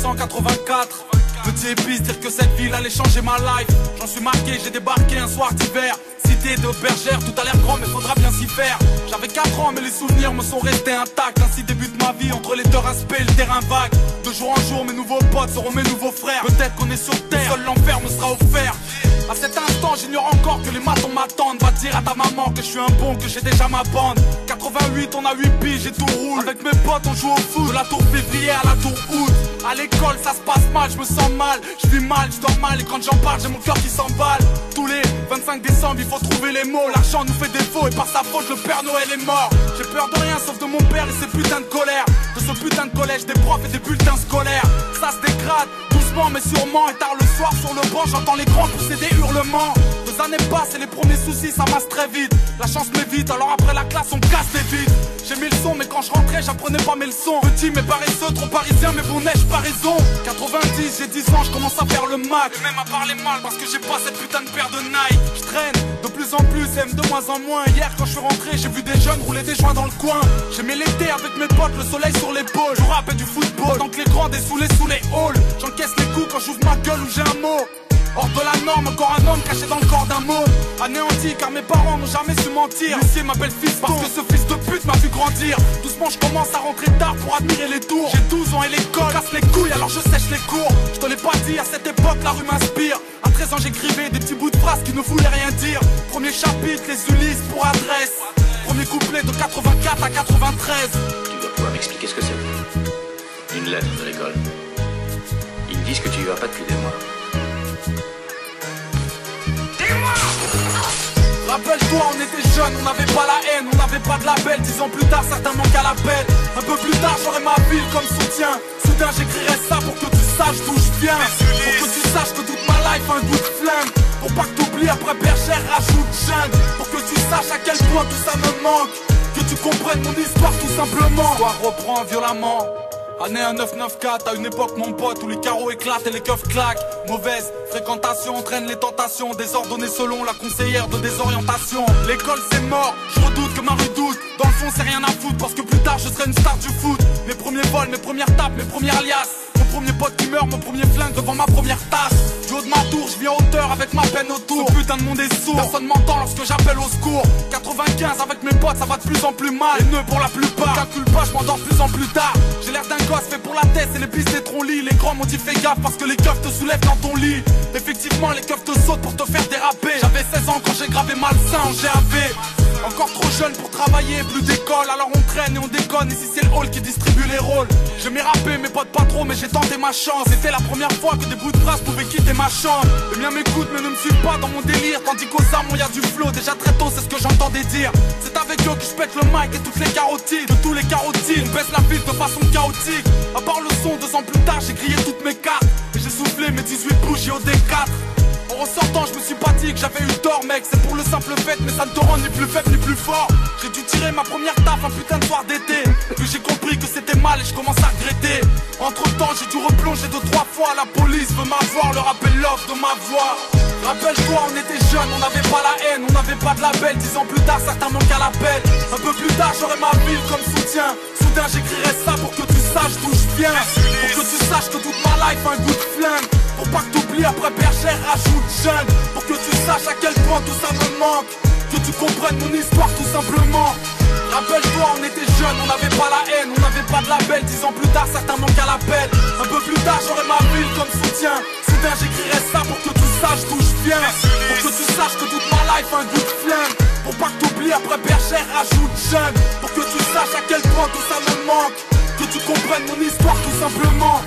1984. Petit épice, dire que cette ville allait changer ma life. J'en suis marqué, j'ai débarqué un soir d'hiver. Cité de bergère, tout a l'air grand mais faudra bien s'y faire. J'avais 4 ans mais les souvenirs me sont restés intacts. Ainsi débute ma vie entre les deux respects et le terrain vague. De jour en jour mes nouveaux potes seront mes nouveaux frères. Peut-être qu'on est sur terre, seul l'enfer me sera offert. À cet instant j'ignore encore que les matons m'attendent. Va dire à ta maman que je suis un bon, que j'ai déjà ma bande. 88 on a 8 piges et tout roule. Avec mes potes on joue au foot, de la tour février à la tour août. À l'école ça se passe mal, je me sens mal. Je vis mal, je dors mal et quand j'en parle j'ai mon cœur qui s'emballe. Tous les 25 décembre il faut trouver les mots. L'argent nous fait défaut et par sa faute le Père Noël est mort. J'ai peur de rien sauf de mon père et ses putains de colère. De ce putain de collège, des profs et des bulletins scolaires. Ça se dégrade, doucement mais sûrement. Et tard le soir sur le banc j'entends les grands pousser des hurlements. 2 années passent et les premiers soucis ça masse très vite. La chance m'évite alors après la classe on casse des vides. J'ai mis le son mais quand je rentrais j'apprenais pas mes leçons. Petit mais paresseux, trop parisien mais bon neige pas raison. 90 j'ai 10 ans je commence à faire le Mac. Et même à parler mal parce que j'ai pas cette putain de paire de Nike. Je traîne de plus en plus, aime de moins en moins. Hier quand je suis rentré j'ai vu des jeunes rouler des joints dans le coin. J'aimais l'été avec mes potes, le soleil sur l'épaule. Je rappelle du football, tant que les grands dessoulés sous les halls. J'encaisse les coups quand j'ouvre ma gueule ou j'ai un mot. Hors de la norme, encore un homme caché dans le corps d'un mot. Anéanti car mes parents n'ont jamais su mentir. L'huissier m'appelle fils parce que ce fils de pute m'a vu grandir. Doucement je commence à rentrer tard pour admirer les tours. J'ai 12 ans et l'école casse les couilles alors je sèche les cours. Je te l'ai pas dit, à cette époque la rue m'inspire. À 13 ans j'écrivais des petits bouts de phrases qui ne voulaient rien dire. Premier chapitre, les Ulysses pour adresse. Premier couplet de 84 à 93. Tu dois pouvoir m'expliquer ce que c'est. Une lettre de l'école. Ils me disent que tu y vas pas depuis des mois. Rappelle-toi, on était jeunes, on n'avait pas la haine, on n'avait pas de label. 10 ans plus tard, certains manquent à l'appel. Un peu plus tard, j'aurai ma ville comme soutien. Soudain, j'écrirai ça pour que tu saches d'où je viens. Pour que tu saches que toute ma life a un goût de flingue. Pour pas que t'oublies, après bergère, rajoute jungle. Pour que tu saches à quel point tout ça me manque. Que tu comprennes mon histoire tout simplement. L'histoire reprend violemment. Année 1994, à une époque mon pote où les carreaux éclatent et les keufs claquent. Mauvaise fréquentation entraîne les tentations, désordonnées selon la conseillère de désorientation. L'école c'est mort, je redoute que ma rue doute. Dans le fond c'est rien à foutre parce que plus tard je serai une star du foot. Mes premiers vols, mes premières tapes, mes premières liasses. Mon premier pote qui meurt, mon premier flingue devant ma première tasse. Du haut de ma tour, je vis en hauteur avec ma peine autour. Ce putain de monde est sourd, personne m'entend lorsque j'appelle au secours. 95 avec mes potes, ça va de plus en plus mal. Les nœuds pour la plupart, calcule pas, je m'endors de plus en plus tard. J'ai l'air d'un gosse fait pour la tête et les pistes des troncs-lits. Les grands m'ont dit fais gaffe parce que les keufs te soulèvent dans ton lit. Effectivement les keufs te sautent pour te faire déraper. J'avais 16 ans quand j'ai gravé Malsain en GAV. Encore trop jeune pour travailler, plus d'école, alors on traîne et on déconne. Ici c'est le hall qui distribue les rôles. J'aimais rapper, mes potes pas trop, mais j'ai tenté ma chance. C'était la première fois que des bouts de phrases pouvaient quitter ma chambre. Les miens m'écoutent mais ne me suivent pas dans mon délire. Tandis qu'aux armes y a du flow, déjà très tôt c'est ce que j'entendais dire. C'est avec eux que je pète le mic et toutes les carotides. De tous les carotides, on baisse la ville de façon chaotique. À part le son, 2 ans plus tard j'ai grillé toutes mes cartes. Et j'ai soufflé mes 18 bougies au D4. En ressortant je me suis pas dit que j'avais eu tort mec. C'est pour le simple fait mais ça ne te rend ni plus faible ni plus fort. J'ai dû tirer ma première taf un putain de soir d'été. Puis j'ai compris que c'était mal et je commence à regretter. Entre temps j'ai dû replonger 2-3 fois. La police veut m'avoir, leur appel l'offre de ma voix. Rappelle-toi on était jeunes, on n'avait pas la haine, on n'avait pas de label. 10 ans plus tard certains manquent à l'appel. Un peu plus tard j'aurai ma ville comme soutien. Soudain j'écrirai ça pour que tu saches d'où je viens. Pour que tu saches que toute ma life a un goût de flingue. Pour pas que t'oublies après bergère rajoute jeune. Pour que tu saches à quel point tout ça me manque. Que tu comprennes mon histoire tout simplement. Rappelle-toi on était jeunes, on n'avait pas la haine, on n'avait pas de label. 10 ans plus tard certains manquent à l'appel. Un peu plus tard j'aurai ma ville comme soutien. Soudain j'écrirai ça pour que tu saches d'où je viens. Pour que tu saches que toute ma life a un goût de flingue. Pour pas que t'oublies après bergère rajoute jeune. Pour que tu saches à quel point tout ça me manque. Que tu comprennes mon histoire tout simplement.